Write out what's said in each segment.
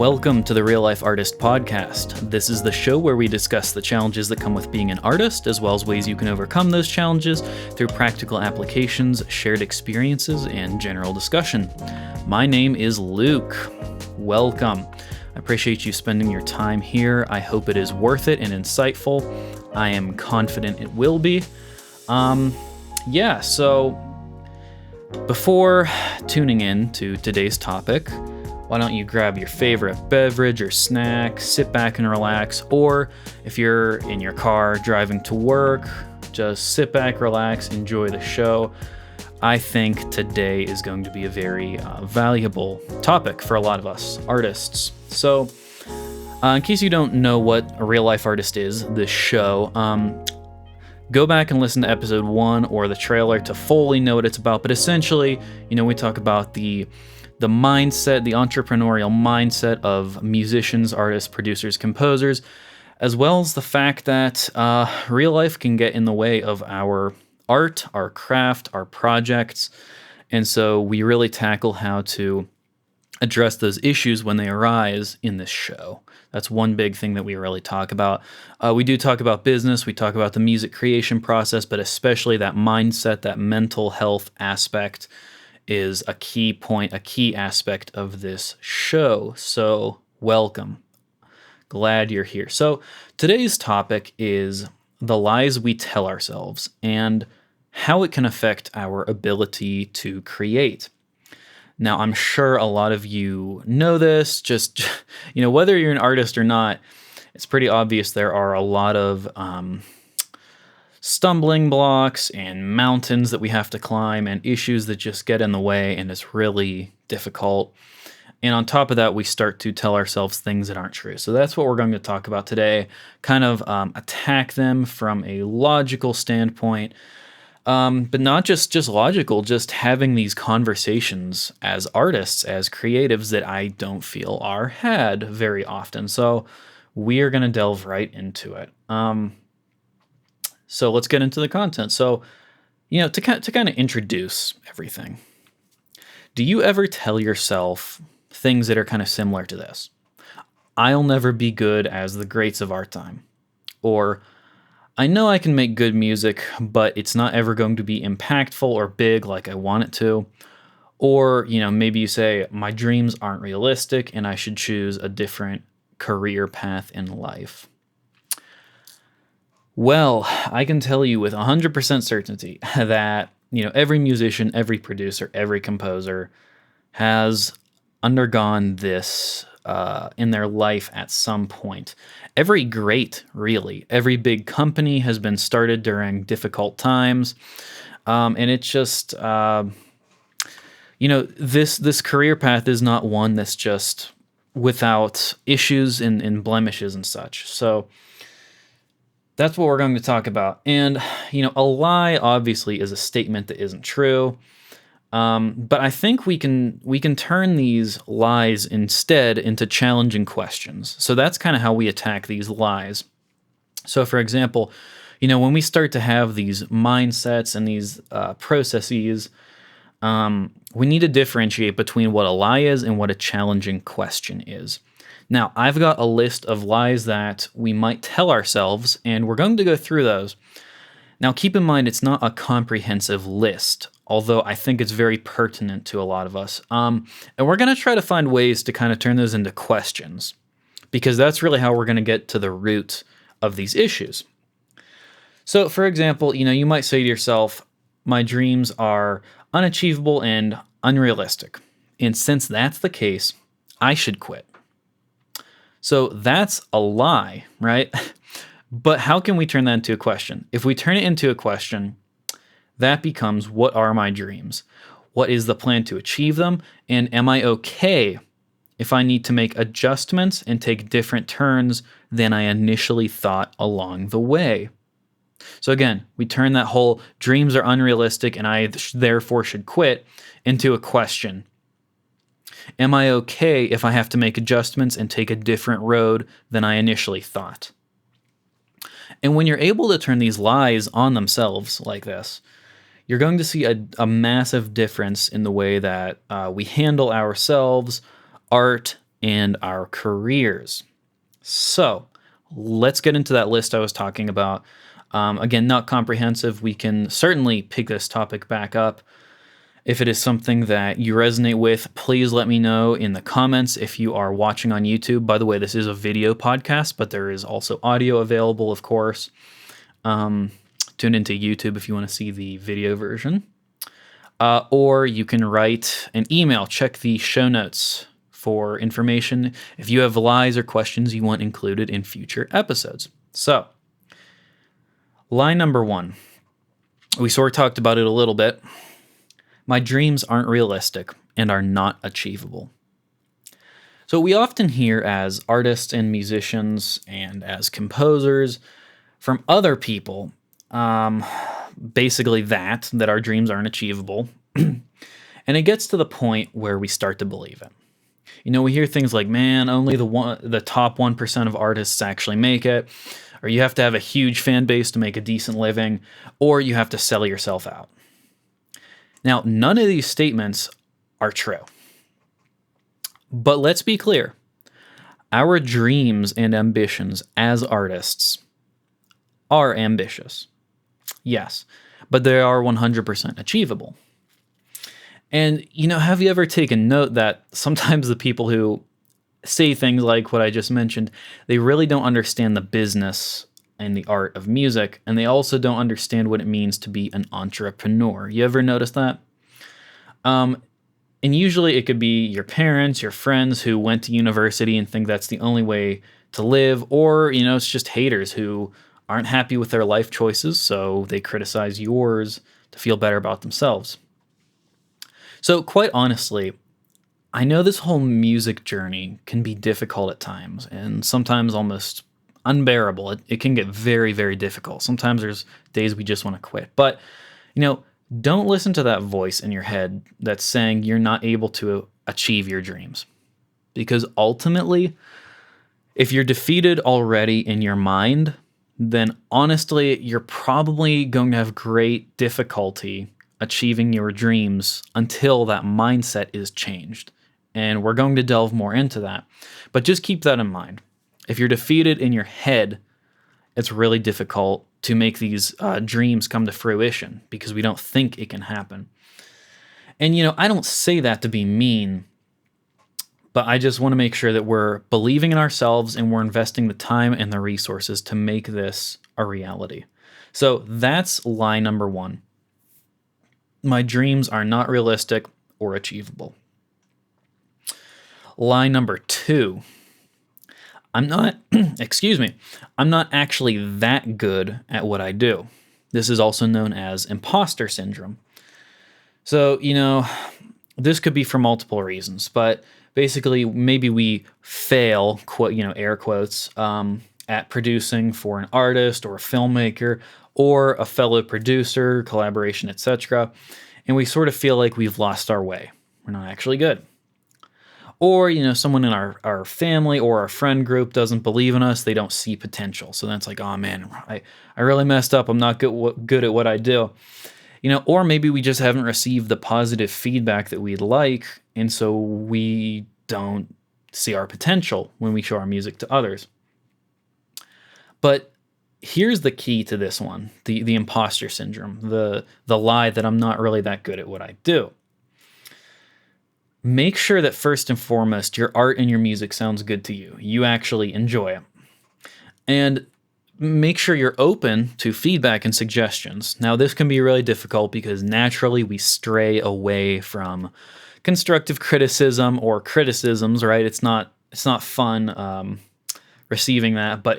Welcome to the Real Life Artist Podcast. This is the show where we discuss the challenges that come with being an artist, as well as ways you can overcome those challenges through practical applications, shared experiences, and general discussion. My name is Luke. Welcome. I appreciate you spending your time here. I hope it is worth it and insightful. I am confident it will be. So before tuning in to today's topic, why don't you grab your favorite beverage or snack, sit back and relax, or if you're in your car driving to work, just sit back, relax, enjoy the show. I think today is going to be a very valuable topic for a lot of us artists. So, in case you don't know what a real life artist is, this show, go back and listen to episode 1 or the trailer to fully know what it's about. But essentially, we talk about the mindset, the entrepreneurial mindset of musicians, artists, producers, composers, as well as the fact that real life can get in the way of our art, our craft, our projects. And so we really tackle how to address those issues when they arise in this show. That's one big thing that we really talk about. We do talk about business, we talk about the music creation process, but especially that mindset, that mental health aspect is a key point, a key aspect of this show. So welcome. Glad you're here. So today's topic is the lies we tell ourselves and how it can affect our ability to create. Now, I'm sure a lot of you know this, just, whether you're an artist or not, it's pretty obvious there are a lot of stumbling blocks and mountains that we have to climb and issues that just get in the way, and it's really difficult. And on top of that, we start to tell ourselves things that aren't true. So that's what we're going to talk about today, kind of attack them from a logical standpoint, but not just logical, just having these conversations as artists, as creatives that I don't feel are had very often. So we are going to delve right into it. So let's get into the content. So, to kind of introduce everything, do you ever tell yourself things that are kind of similar to this? I'll never be good as the greats of our time. Or, I know I can make good music, but it's not ever going to be impactful or big like I want it to. Or, maybe you say, my dreams aren't realistic and I should choose a different career path in life. Well, I can tell you with 100% certainty that, every musician, every producer, every composer has undergone this in their life at some point. Every great, really, every big company has been started during difficult times. And it's just, this career path is not one that's just without issues and blemishes and such. So that's what we're going to talk about. And, a lie obviously is a statement that isn't true. But I think we can turn these lies instead into challenging questions. So that's kind of how we attack these lies. So for example, when we start to have these mindsets and these processes, we need to differentiate between what a lie is and what a challenging question is. Now, I've got a list of lies that we might tell ourselves, and we're going to go through those. Now, keep in mind, it's not a comprehensive list, although I think it's very pertinent to a lot of us. And we're going to try to find ways to kind of turn those into questions, because that's really how we're going to get to the root of these issues. So, for example, you might say to yourself, my dreams are unachievable and unrealistic. And since that's the case, I should quit. So that's a lie, right? But how can we turn that into a question? If we turn it into a question, that becomes, what are my dreams? What is the plan to achieve them? And am I okay if I need to make adjustments and take different turns than I initially thought along the way? So again, we turn that whole dreams are unrealistic and I therefore should quit into a question. Am I okay if I have to make adjustments and take a different road than I initially thought? And when you're able to turn these lies on themselves like this, you're going to see a massive difference in the way that we handle ourselves, art, and our careers. So let's get into that list I was talking about. Again, not comprehensive. We can certainly pick this topic back up. If it is something that you resonate with, please let me know in the comments if you are watching on YouTube. By the way, this is a video podcast, but there is also audio available, of course. Tune into YouTube if you want to see the video version. Or you can write an email. Check the show notes for information if you have lies or questions you want included in future episodes. So, lie number 1. We sort of talked about it a little bit. My dreams aren't realistic and are not achievable. So we often hear as artists and musicians and as composers from other people, basically that our dreams aren't achievable. And it gets to the point where we start to believe it. You know, we hear things like, man, only the top 1% of artists actually make it, or you have to have a huge fan base to make a decent living, or you have to sell yourself out. Now, none of these statements are true. But let's be clear. Our dreams and ambitions as artists are ambitious. Yes, but they are 100% achievable. And, you know, have you ever taken note that sometimes the people who say things like what I just mentioned, they really don't understand the business and the art of music, and they also don't understand what it means to be an entrepreneur. You ever notice that? And usually it could be your parents, your friends who went to university and think that's the only way to live, or, you know, it's just haters who aren't happy with their life choices, so they criticize yours to feel better about themselves. So quite honestly, I know this whole music journey can be difficult at times, and sometimes almost unbearable. It can get very, very difficult. Sometimes there's days we just want to quit. But, you know, don't listen to that voice in your head that's saying you're not able to achieve your dreams. Because ultimately, if you're defeated already in your mind, then honestly, you're probably going to have great difficulty achieving your dreams until that mindset is changed. And we're going to delve more into that. But just keep that in mind. If you're defeated in your head, it's really difficult to make these dreams come to fruition because we don't think it can happen. And, you know, I don't say that to be mean, but I just want to make sure that we're believing in ourselves and we're investing the time and the resources to make this a reality. So that's lie number 1. My dreams are not realistic or achievable. Lie number 2. I'm not, I'm not actually that good at what I do. This is also known as imposter syndrome. So, you know, this could be for multiple reasons, but basically maybe we fail, air quotes, at producing for an artist or a filmmaker or a fellow producer, collaboration, etc. And we sort of feel like we've lost our way. We're not actually good. Or, you know, someone in our family or our friend group doesn't believe in us. They don't see potential. So that's like, oh man, I really messed up. I'm not good at what I do. You know, or maybe we just haven't received the positive feedback that we'd like. And so we don't see our potential when we show our music to others. But here's the key to this one, the imposter syndrome, the lie that I'm not really that good at what I do. Make sure that first and foremost, your art and your music sounds good to you. You actually enjoy it. And make sure you're open to feedback and suggestions. Now, this can be really difficult because naturally we stray away from constructive criticism or criticisms, right? It's not fun receiving that, but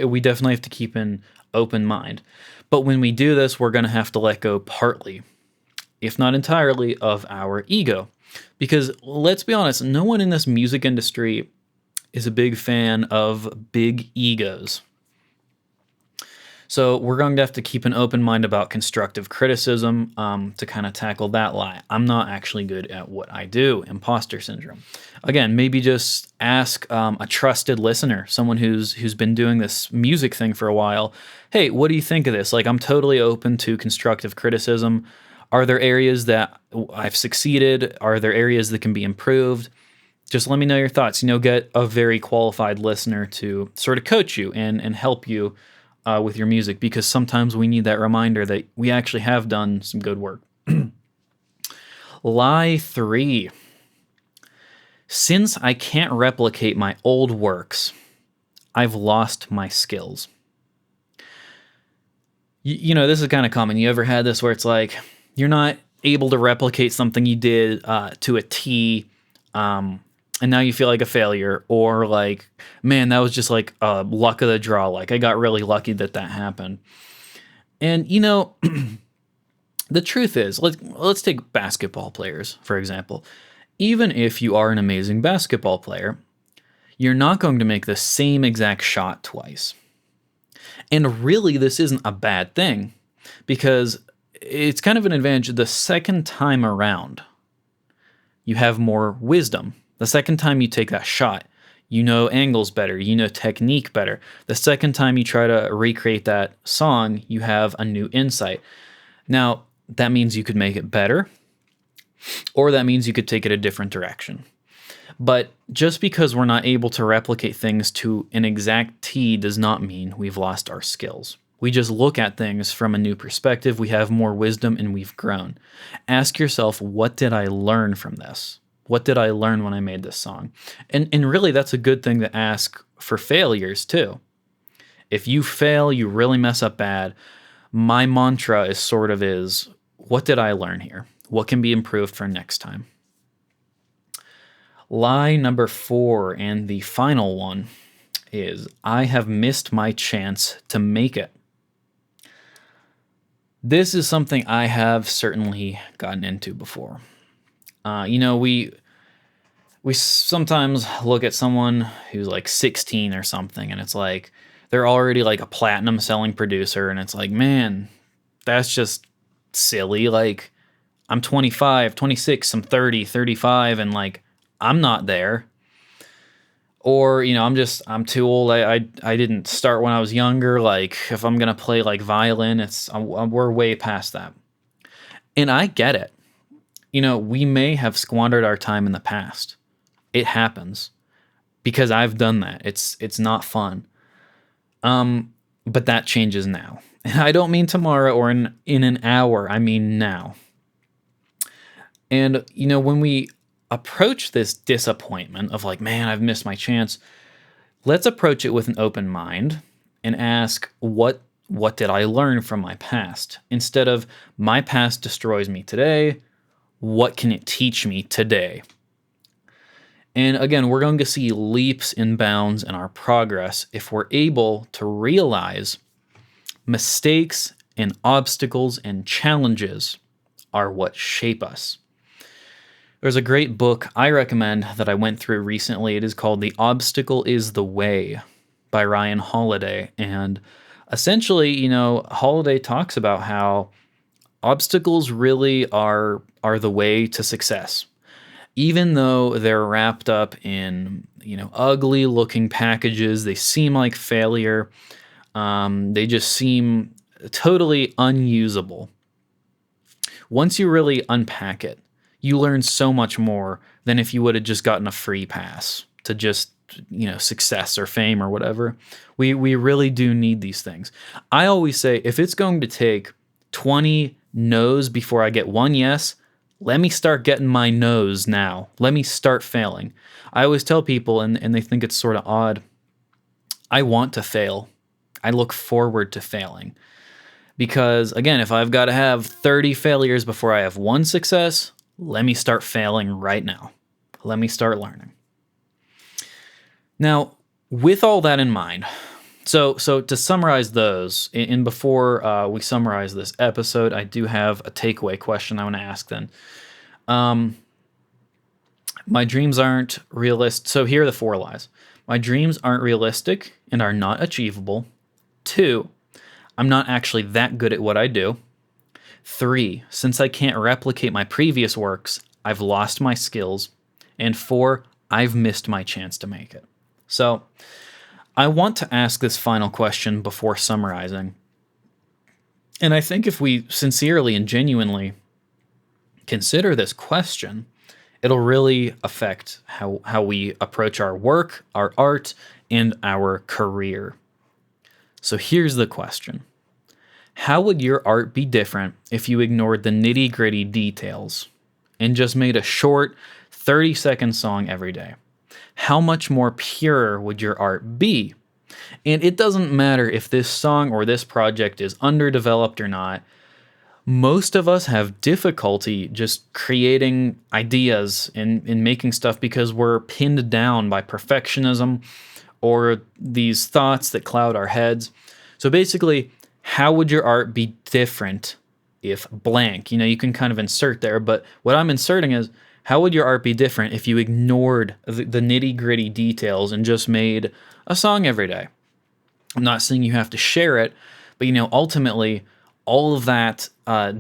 we definitely have to keep an open mind. But when we do this, we're going to have to let go partly, if not entirely, of our ego. Because let's be honest, no one in this music industry is a big fan of big egos. So we're going to have to keep an open mind about constructive criticism to kind of tackle that lie. I'm not actually good at what I do, imposter syndrome. Again, maybe just ask a trusted listener, someone who's been doing this music thing for a while. Hey, what do you think of this? Like, I'm totally open to constructive criticism. Are there areas that I've succeeded? Are there areas that can be improved? Just let me know your thoughts. Get a very qualified listener to sort of coach you and help you with your music, because sometimes we need that reminder that we actually have done some good work. Lie 3. Since I can't replicate my old works, I've lost my skills. This is kind of common. You ever had this where it's like you're not able to replicate something you did to a T, and now you feel like a failure, or like, man, that was just like luck of the draw. Like I got really lucky that happened. And the truth is, let's take basketball players for example. Even if you are an amazing basketball player, you're not going to make the same exact shot twice. And really, this isn't a bad thing, because it's kind of an advantage. The second time around, you have more wisdom. The second time you take that shot, you know angles better, you know technique better. The second time you try to recreate that song, you have a new insight. Now, that means you could make it better, or that means you could take it a different direction. But just because we're not able to replicate things to an exact T does not mean we've lost our skills. We just look at things from a new perspective, we have more wisdom, and we've grown. Ask yourself, what did I learn from this? What did I learn when I made this song? And really, that's a good thing to ask for failures too. If you fail, you really mess up bad, my mantra is, what did I learn here? What can be improved for next time? Lie number 4, and the final one, is I have missed my chance to make it. This is something I have certainly gotten into before. We sometimes look at someone who's like 16 or something, and it's like they're already like a platinum selling producer, and it's like, man, that's just silly. Like, I'm 25, 26, I'm 30, 35, and like, I'm not there. Or, I'm too old. I didn't start when I was younger. Like, if I'm going to play like violin, we're way past that. And I get it. We may have squandered our time in the past. It happens, because I've done that. It's not fun. But that changes now. And I don't mean tomorrow or in an hour. I mean now. And, when we approach this disappointment of like, man, I've missed my chance, let's approach it with an open mind and ask, what did I learn from my past? Instead of, my past destroys me today, what can it teach me today? And again, we're going to see leaps and bounds in our progress if we're able to realize mistakes and obstacles and challenges are what shape us. There's a great book I recommend that I went through recently. It is called The Obstacle is the Way by Ryan Holiday. And essentially, Holiday talks about how obstacles really are the way to success. Even though they're wrapped up in, ugly looking packages, they seem like failure. They just seem totally unusable. Once you really unpack it, you learn so much more than if you would have just gotten a free pass to just, success or fame or whatever. We really do need these things. I always say, if it's going to take 20 no's before I get one yes, let me start getting my no's now. Let me start failing. I always tell people, and they think it's sort of odd, I want to fail. I look forward to failing. Because, again, if I've got to have 30 failures before I have one success, let me start failing right now. Let me start learning. Now, with all that in mind, so to summarize those, and before we summarize this episode, I do have a takeaway question I want to ask then. My dreams aren't realistic. So here are the 4 lies. My dreams aren't realistic and are not achievable. 2, I'm not actually that good at what I do. 3, since I can't replicate my previous works, I've lost my skills. And 4, I've missed my chance to make it. So I want to ask this final question before summarizing. And I think if we sincerely and genuinely consider this question, It'll really affect how we approach our work, our art, and our career. So here's the question. How would your art be different if you ignored the nitty-gritty details and just made a short 30-second song every day? How much more pure would your art be? And it doesn't matter if this song or this project is underdeveloped or not. Most of us have difficulty just creating ideas and making stuff because we're pinned down by perfectionism or these thoughts that cloud our heads. So basically, how would your art be different if blank? You can kind of insert there, but what I'm inserting is, how would your art be different if you ignored the nitty-gritty details and just made a song every day? I'm not saying you have to share it, but ultimately, all of that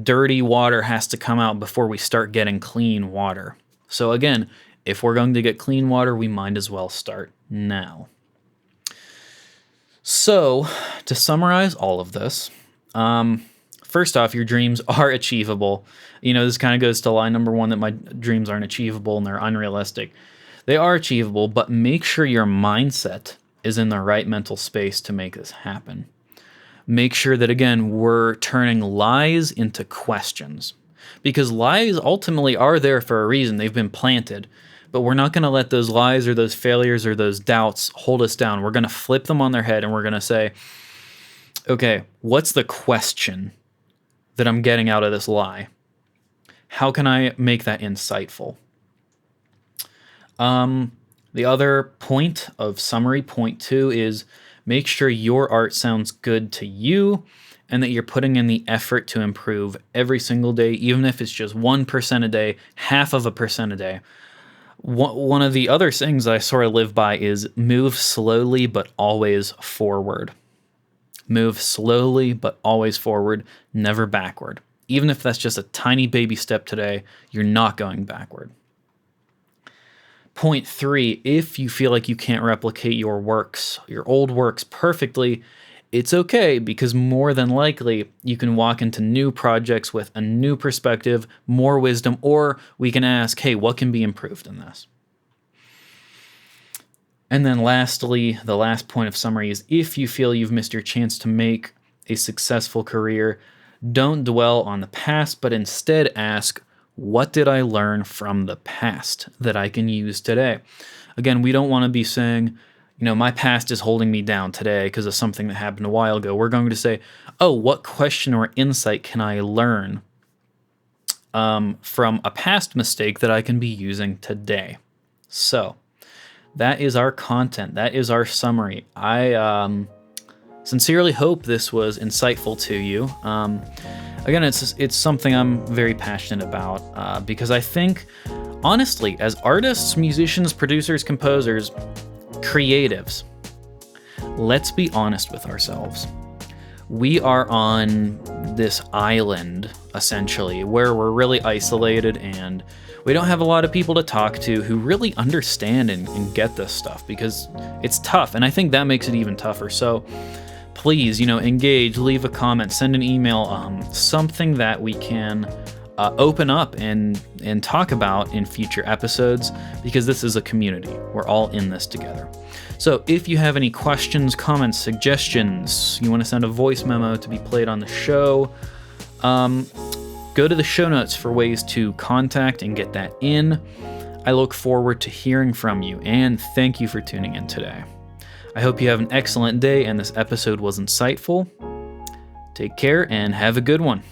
dirty water has to come out before we start getting clean water. So again, if we're going to get clean water, we might as well start now. So to summarize all of this, first off, your dreams are achievable. This kind of goes to line number one, that my dreams aren't achievable and they're unrealistic. They are achievable, but make sure your mindset is in the right mental space to make this happen. Make sure that, again, we're turning lies into questions, because lies ultimately are there for a reason. They've been planted, but we're not going to let those lies or those failures or those doubts hold us down. We're going to flip them on their head and we're going to say, okay, what's the question that I'm getting out of this lie? How can I make that insightful? The other point of summary, point 2, is make sure your art sounds good to you and that you're putting in the effort to improve every single day, even if it's just 1% a day, 0.5% a day. One of the other things I sort of live by is move slowly but always forward. Move slowly but always forward, never backward. Even if that's just a tiny baby step today, you're not going backward. Point 3, if you feel like you can't replicate your old works perfectly, it's okay, because more than likely you can walk into new projects with a new perspective, more wisdom, or we can ask, hey, what can be improved in this? And then lastly, the last point of summary is, if you feel you've missed your chance to make a successful career, don't dwell on the past, but instead ask, what did I learn from the past that I can use today? Again, we don't want to be saying, my past is holding me down today because of something that happened a while ago. We're going to say, oh, what question or insight can I learn from a past mistake that I can be using today? So that is our content. That is our summary. I sincerely hope this was insightful to you. Again, it's something I'm very passionate about because I think, honestly, as artists, musicians, producers, composers, creatives, let's be honest with ourselves. We are on this island, essentially, where we're really isolated and we don't have a lot of people to talk to who really understand and get this stuff, because it's tough, and I think that makes it even tougher. So please, engage, leave a comment, send an email, something that we can open up and talk about in future episodes, because this is a community. We're all in this together. So if you have any questions, comments, suggestions, you want to send a voice memo to be played on the show, go to the show notes for ways to contact and get that in. I look forward to hearing from you, and thank you for tuning in today. I hope you have an excellent day and this episode was insightful. Take care and have a good one.